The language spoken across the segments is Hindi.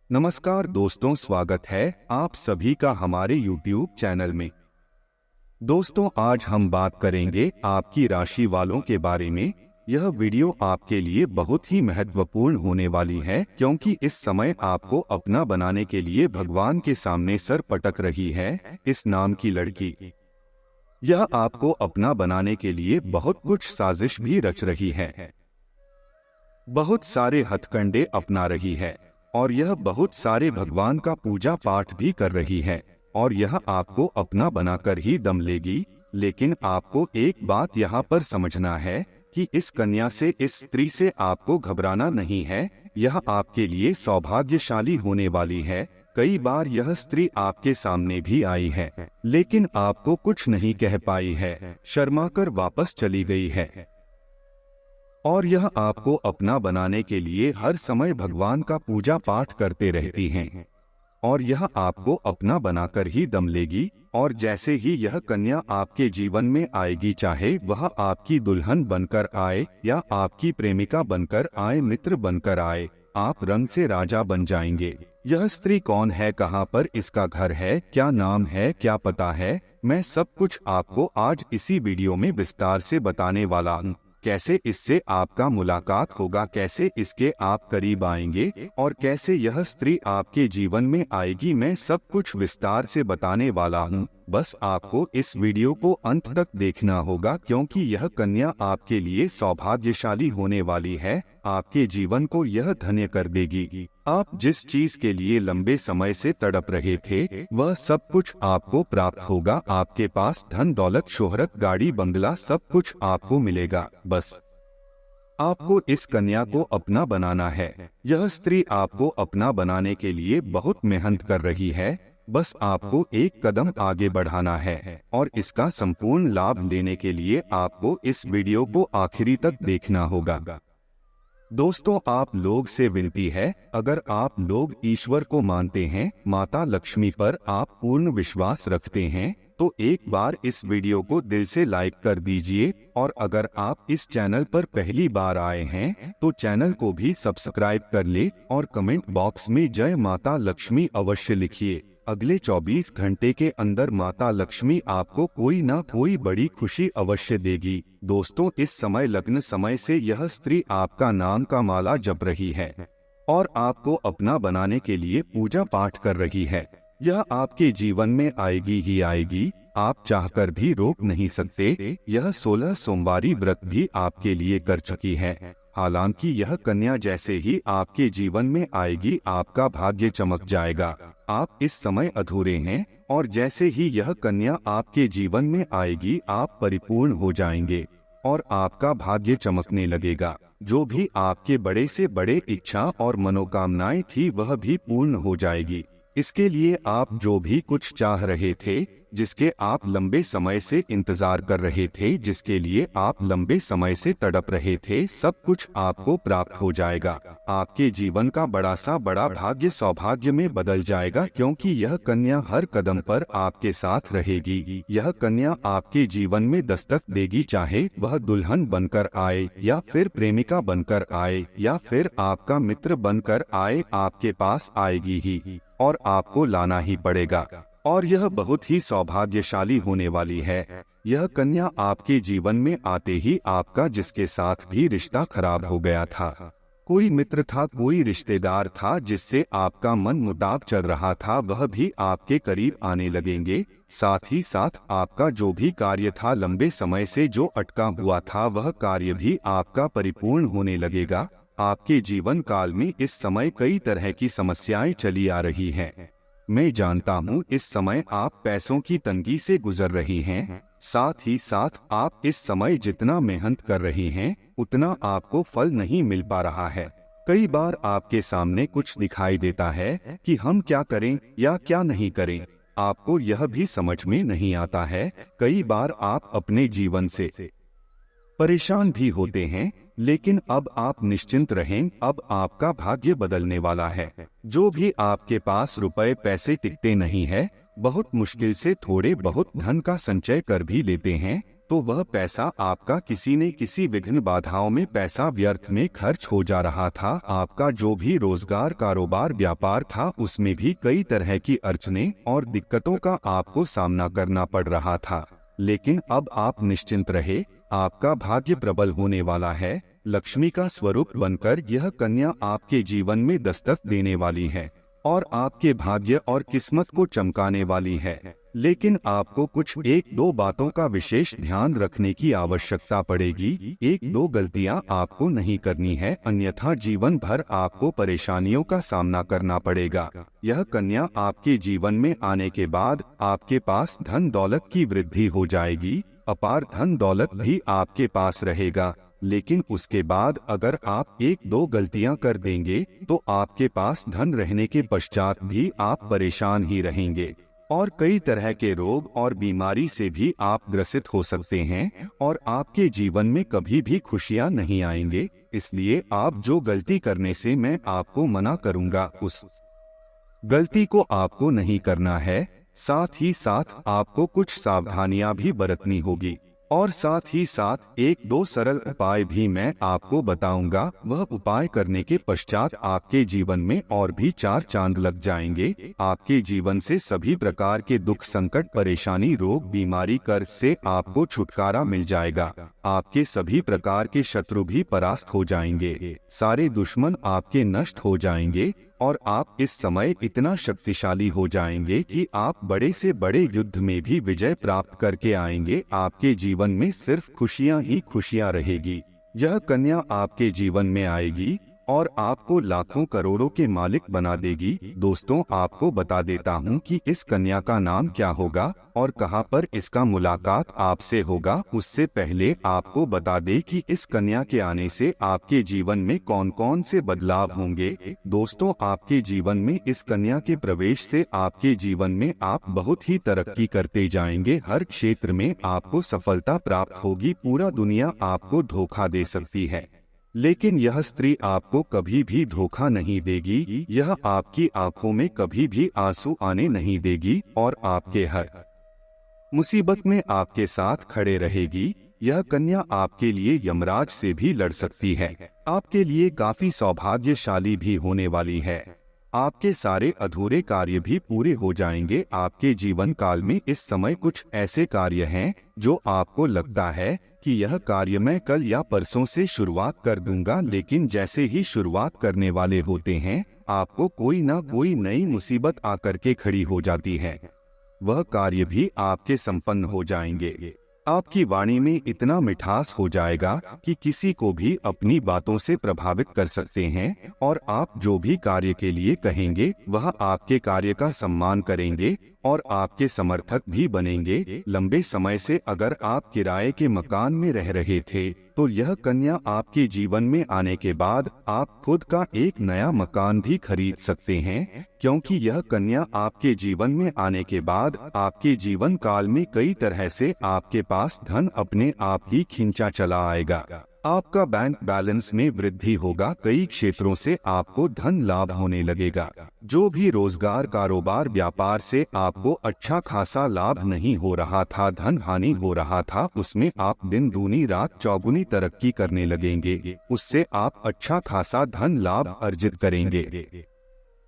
नमस्कार दोस्तों, स्वागत है आप सभी का हमारे YouTube चैनल में। दोस्तों, आज हम बात करेंगे आपकी राशि वालों के बारे में। यह वीडियो आपके लिए बहुत ही महत्वपूर्ण होने वाली है, क्योंकि इस समय आपको अपना बनाने के लिए भगवान के सामने सर पटक रही है इस नाम की लड़की। यह आपको अपना बनाने के लिए बहुत कुछ साजिश भी रच रही है, बहुत सारे हथकंडे अपना रही है और यह बहुत सारे भगवान का पूजा पाठ भी कर रही है और यह आपको अपना बनाकर ही दम लेगी। लेकिन आपको एक बात यहाँ पर समझना है कि इस कन्या से, इस स्त्री से आपको घबराना नहीं है। यह आपके लिए सौभाग्यशाली होने वाली है। कई बार यह स्त्री आपके सामने भी आई है, लेकिन आपको कुछ नहीं कह पाई है, शर्माकर वापस चली गई है। और यह आपको अपना बनाने के लिए हर समय भगवान का पूजा पाठ करते रहती हैं और यह आपको अपना बनाकर ही दम लेगी। और जैसे ही यह कन्या आपके जीवन में आएगी, चाहे वह आपकी दुल्हन बनकर आए या आपकी प्रेमिका बनकर आए, मित्र बनकर आए, आप रंग से राजा बन जाएंगे। यह स्त्री कौन है, कहाँ पर इसका घर है, क्या नाम है, क्या पता है, मैं सब कुछ आपको आज इसी वीडियो में विस्तार से बताने वाला हूँ। कैसे इससे आपका मुलाकात होगा, कैसे इसके आप करीब आएंगे और कैसे यह स्त्री आपके जीवन में आएगी, मैं सब कुछ विस्तार से बताने वाला हूँ। बस आपको इस वीडियो को अंत तक देखना होगा, क्योंकि यह कन्या आपके लिए सौभाग्यशाली होने वाली है। आपके जीवन को यह धन्य कर देगी। आप जिस चीज के लिए लंबे समय से तड़प रहे थे, वह सब कुछ आपको प्राप्त होगा। आपके पास धन दौलत, शोहरत, गाड़ी, बंगला, सब कुछ आपको मिलेगा। बस आपको इस कन्या को अपना बनाना है। यह स्त्री आपको अपना बनाने के लिए बहुत मेहनत कर रही है। बस आपको एक कदम आगे बढ़ाना है और इसका संपूर्ण लाभ लेने के लिए आपको इस वीडियो को आखिरी तक देखना होगा। दोस्तों, आप लोग से विनती है, अगर आप लोग ईश्वर को मानते हैं, माता लक्ष्मी पर आप पूर्ण विश्वास रखते हैं, तो एक बार इस वीडियो को दिल से लाइक कर दीजिए। और अगर आप इस चैनल पर पहली बार आए हैं तो चैनल को भी सब्सक्राइब कर ले और कमेंट बॉक्स में जय माता लक्ष्मी अवश्य लिखिए। अगले 24 घंटे के अंदर माता लक्ष्मी आपको कोई ना कोई बड़ी खुशी अवश्य देगी। दोस्तों, इस समय लग्न समय से यह स्त्री आपका नाम का माला जप रही है और आपको अपना बनाने के लिए पूजा पाठ कर रही है। यह आपके जीवन में आएगी ही आएगी, आप चाहकर भी रोक नहीं सकते। यह 16 सोमवारी व्रत भी आपके लिए कर चुकी है। हालांकि यह कन्या जैसे ही आपके जीवन में आएगी, आपका भाग्य चमक जाएगा। आप इस समय अधूरे हैं और जैसे ही यह कन्या आपके जीवन में आएगी, आप परिपूर्ण हो जाएंगे और आपका भाग्य चमकने लगेगा। जो भी आपके बड़े से बड़े इच्छा और मनोकामनाएं थी, वह भी पूर्ण हो जाएगी। इसके लिए आप जो भी कुछ चाह रहे थे, जिसके आप लंबे समय से इंतजार कर रहे थे, जिसके लिए आप लंबे समय से तड़प रहे थे, सब कुछ आपको प्राप्त हो जाएगा। आपके जीवन का बड़ा सा बड़ा भाग्य सौभाग्य में बदल जाएगा, क्योंकि यह कन्या हर कदम पर आपके साथ रहेगी। यह कन्या आपके जीवन में दस्तक देगी, चाहे वह दुल्हन बनकर आए या फिर प्रेमिका बनकर आए या फिर आपका मित्र बनकर आए, आपके पास आएगी ही और आपको लाना ही पड़ेगा। और यह बहुत ही सौभाग्यशाली होने वाली है। यह कन्या आपके जीवन में आते ही आपका जिसके साथ भी रिश्ता खराब हो गया था, कोई मित्र था, कोई रिश्तेदार था जिससे आपका मन मुटाव चल रहा था, वह भी आपके करीब आने लगेंगे। साथ ही साथ आपका जो भी कार्य था, लंबे समय से जो अटका हुआ था, वह कार्य भी आपका परिपूर्ण होने लगेगा। आपके जीवन काल में इस समय कई तरह की समस्याएं चली आ रही हैं। मैं जानता हूँ इस समय आप पैसों की तंगी से गुजर रही हैं। साथ ही साथ आप इस समय जितना मेहनत कर रही हैं, उतना आपको फल नहीं मिल पा रहा है। कई बार आपके सामने कुछ दिखाई देता है कि हम क्या करें या क्या नहीं करें, आपको यह भी समझ में नहीं आता है। कई बार आप अपने जीवन से परेशान भी होते हैं, लेकिन अब आप निश्चिंत रहें, अब आपका भाग्य बदलने वाला है। जो भी आपके पास रुपए पैसे टिकते नहीं है, बहुत मुश्किल से थोड़े बहुत धन का संचय कर भी लेते हैं, तो वह पैसा आपका किसी न किसी विघ्न बाधाओं में पैसा व्यर्थ में खर्च हो जा रहा था। आपका जो भी रोजगार, कारोबार, व्यापार था उसमें भी कई तरह की अड़चनें और दिक्कतों का आपको सामना करना पड़ रहा था। लेकिन अब आप निश्चिंत रहे, आपका भाग्य प्रबल होने वाला है। लक्ष्मी का स्वरूप बनकर यह कन्या आपके जीवन में दस्तक देने वाली है और आपके भाग्य और किस्मत को चमकाने वाली है। लेकिन आपको कुछ 1-2 बातों का विशेष ध्यान रखने की आवश्यकता पड़ेगी। 1-2 गलतियां आपको नहीं करनी है, अन्यथा जीवन भर आपको परेशानियों का सामना करना पड़ेगा। यह कन्या आपके जीवन में आने के बाद आपके पास धन दौलत की वृद्धि हो जाएगी। अपार धन दौलत भी आपके पास रहेगा। लेकिन उसके बाद अगर आप 1-2 गलतियां कर देंगे तो आपके पास धन रहने के पश्चात भी आप परेशान ही रहेंगे और कई तरह के रोग और बीमारी से भी आप ग्रसित हो सकते हैं और आपके जीवन में कभी भी खुशियां नहीं आएंगे। इसलिए आप जो गलती करने से मैं आपको मना करूंगा, उस गलती को आपको नहीं करना है। साथ ही साथ आपको कुछ सावधानियां भी बरतनी होगी और साथ ही साथ 1-2 सरल उपाय भी मैं आपको बताऊंगा। वह उपाय करने के पश्चात आपके जीवन में और भी 4 चांद लग जाएंगे। आपके जीवन से सभी प्रकार के दुख, संकट, परेशानी, रोग, बीमारी, कर्ज से आपको छुटकारा मिल जाएगा। आपके सभी प्रकार के शत्रु भी परास्त हो जाएंगे, सारे दुश्मन आपके नष्ट हो जाएंगे और आप इस समय इतना शक्तिशाली हो जाएंगे कि आप बड़े से बड़े युद्ध में भी विजय प्राप्त करके आएंगे। आपके जीवन में सिर्फ खुशियां ही खुशियां रहेगी। यह कन्या आपके जीवन में आएगी और आपको लाखों करोड़ों के मालिक बना देगी। दोस्तों, आपको बता देता हूँ कि इस कन्या का नाम क्या होगा और कहाँ पर इसका मुलाकात आपसे होगा। उससे पहले आपको बता दें कि इस कन्या के आने से आपके जीवन में कौन कौन से बदलाव होंगे। दोस्तों, आपके जीवन में इस कन्या के प्रवेश से आपके जीवन में आप बहुत ही तरक्की करते जाएंगे। हर क्षेत्र में आपको सफलता प्राप्त होगी। पूरा दुनिया आपको धोखा दे सकती है, लेकिन यह स्त्री आपको कभी भी धोखा नहीं देगी। यह आपकी आंखों में कभी भी आंसू आने नहीं देगी और आपके हर मुसीबत में आपके साथ खड़े रहेगी। यह कन्या आपके लिए यमराज से भी लड़ सकती है। आपके लिए काफी सौभाग्यशाली भी होने वाली है। आपके सारे अधूरे कार्य भी पूरे हो जाएंगे। आपके जीवन काल में इस समय कुछ ऐसे कार्य हैं जो आपको लगता है कि यह कार्य मैं कल या परसों से शुरुआत कर दूंगा, लेकिन जैसे ही शुरुआत करने वाले होते हैं आपको कोई ना कोई नई मुसीबत आकर के खड़ी हो जाती है। वह कार्य भी आपके संपन्न हो जाएंगे। आपकी वाणी में इतना मिठास हो जाएगा कि किसी को भी अपनी बातों से प्रभावित कर सकते हैं और आप जो भी कार्य के लिए कहेंगे वह आपके कार्य का सम्मान करेंगे और आपके समर्थक भी बनेंगे। लंबे समय से अगर आप किराए के मकान में रह रहे थे तो यह कन्या आपके जीवन में आने के बाद आप खुद का एक नया मकान भी खरीद सकते हैं, क्योंकि यह कन्या आपके जीवन में आने के बाद आपके जीवन काल में कई तरह से आपके पास धन अपने आप ही खींचा चला आएगा। आपका बैंक बैलेंस में वृद्धि होगा। कई क्षेत्रों से आपको धन लाभ होने लगेगा। जो भी रोजगार, कारोबार, व्यापार से आपको अच्छा खासा लाभ नहीं हो रहा था, धन हानि हो रहा था, उसमें आप दिन दूनी रात चौगुनी तरक्की करने लगेंगे। उससे आप अच्छा खासा धन लाभ अर्जित करेंगे।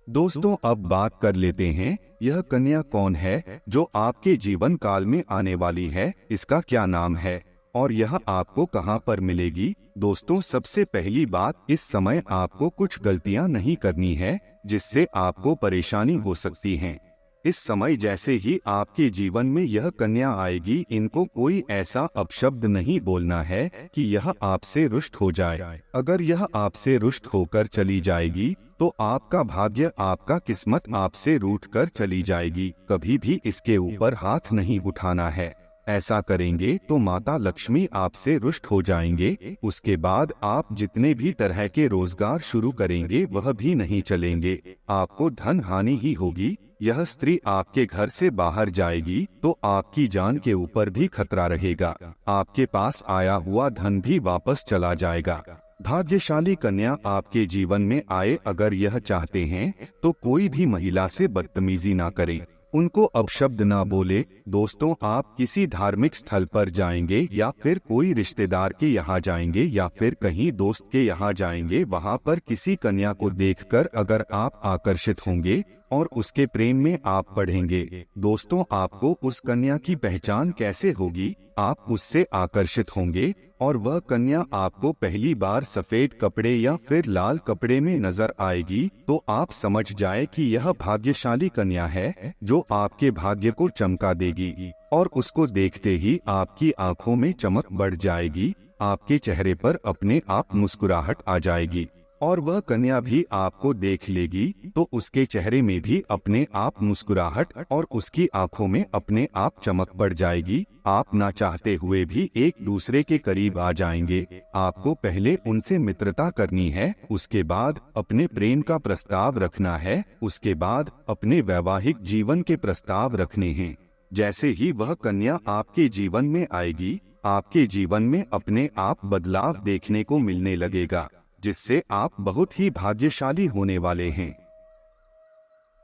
दोस्तों, अब बात कर लेते हैं यह कन्या कौन है जो आपके जीवन काल में आने वाली है, इसका क्या नाम है और यह आपको कहां पर मिलेगी। दोस्तों, सबसे पहली बात, इस समय आपको कुछ गलतियां नहीं करनी है जिससे आपको परेशानी हो सकती है। इस समय जैसे ही आपके जीवन में यह कन्या आएगी, इनको कोई ऐसा अपशब्द नहीं बोलना है कि यह आपसे रुष्ट हो जाए। अगर यह आपसे रुष्ट होकर चली जाएगी तो आपका भाग्य, आपका किस्मत आपसे रूठ कर चली जाएगी। कभी भी इसके ऊपर हाथ नहीं उठाना है। ऐसा करेंगे तो माता लक्ष्मी आपसे रुष्ट हो जाएंगे। उसके बाद आप जितने भी तरह के रोजगार शुरू करेंगे वह भी नहीं चलेंगे। आपको धन हानि ही होगी। यह स्त्री आपके घर से बाहर जाएगी तो आपकी जान के ऊपर भी खतरा रहेगा। आपके पास आया हुआ धन भी वापस चला जाएगा। भाग्यशाली कन्या आपके जीवन में आए, अगर यह चाहते हैं तो कोई भी महिला से बदतमीजी ना करें। उनको अपशब्द ना बोले। दोस्तों, आप किसी धार्मिक स्थल पर जाएंगे या फिर कोई रिश्तेदार के यहाँ जाएंगे या फिर कहीं दोस्त के यहाँ जाएंगे, वहाँ पर किसी कन्या को देखकर अगर आप आकर्षित होंगे और उसके प्रेम में आप पड़ेंगे, दोस्तों आपको उस कन्या की पहचान कैसे होगी? आप उससे आकर्षित होंगे और वह कन्या आपको पहली बार सफेद कपड़े या फिर लाल कपड़े में नजर आएगी तो आप समझ जाए कि यह भाग्यशाली कन्या है जो आपके भाग्य को चमका देगी। और उसको देखते ही आपकी आंखों में चमक बढ़ जाएगी, आपके चेहरे पर अपने आप मुस्कुराहट आ जाएगी और वह कन्या भी आपको देख लेगी तो उसके चेहरे में भी अपने आप मुस्कुराहट और उसकी आंखों में अपने आप चमक बढ़ जाएगी। आप ना चाहते हुए भी एक दूसरे के करीब आ जाएंगे। आपको पहले उनसे मित्रता करनी है, उसके बाद अपने प्रेम का प्रस्ताव रखना है, उसके बाद अपने वैवाहिक जीवन के प्रस्ताव रखने हैं। जैसे ही वह कन्या आपके जीवन में आएगी, आपके जीवन में अपने आप बदलाव देखने को मिलने लगेगा, जिससे आप बहुत ही भाग्यशाली होने वाले हैं।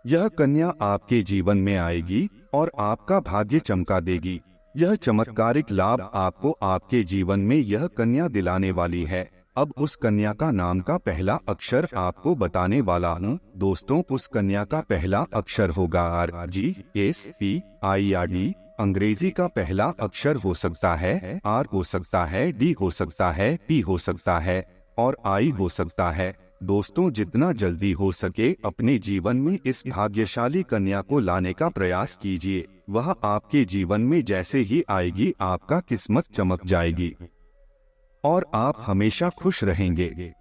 यह कन्या आपके जीवन में आएगी और आपका भाग्य चमका देगी। यह चमत्कारिक लाभ आपको आपके जीवन में यह कन्या दिलाने वाली है। अब उस कन्या का नाम का पहला अक्षर आपको बताने वाला हूँ। दोस्तों, उस कन्या का पहला अक्षर होगा RGSPIRD। अंग्रेजी का पहला अक्षर हो सकता है R, हो सकता है D, हो सकता है P, हो सकता है और I हो सकता है। दोस्तों, जितना जल्दी हो सके अपने जीवन में इस भाग्यशाली कन्या को लाने का प्रयास कीजिए। वह आपके जीवन में जैसे ही आएगी आपका किस्मत चमक जाएगी और आप हमेशा खुश रहेंगे।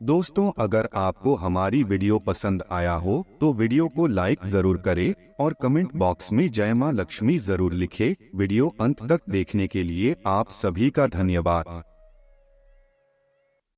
दोस्तों, अगर आपको हमारी वीडियो पसंद आया हो तो वीडियो को लाइक जरूर करें और कमेंट बॉक्स में जय मां लक्ष्मी जरूर लिखें। वीडियो अंत तक देखने के लिए आप सभी का धन्यवाद।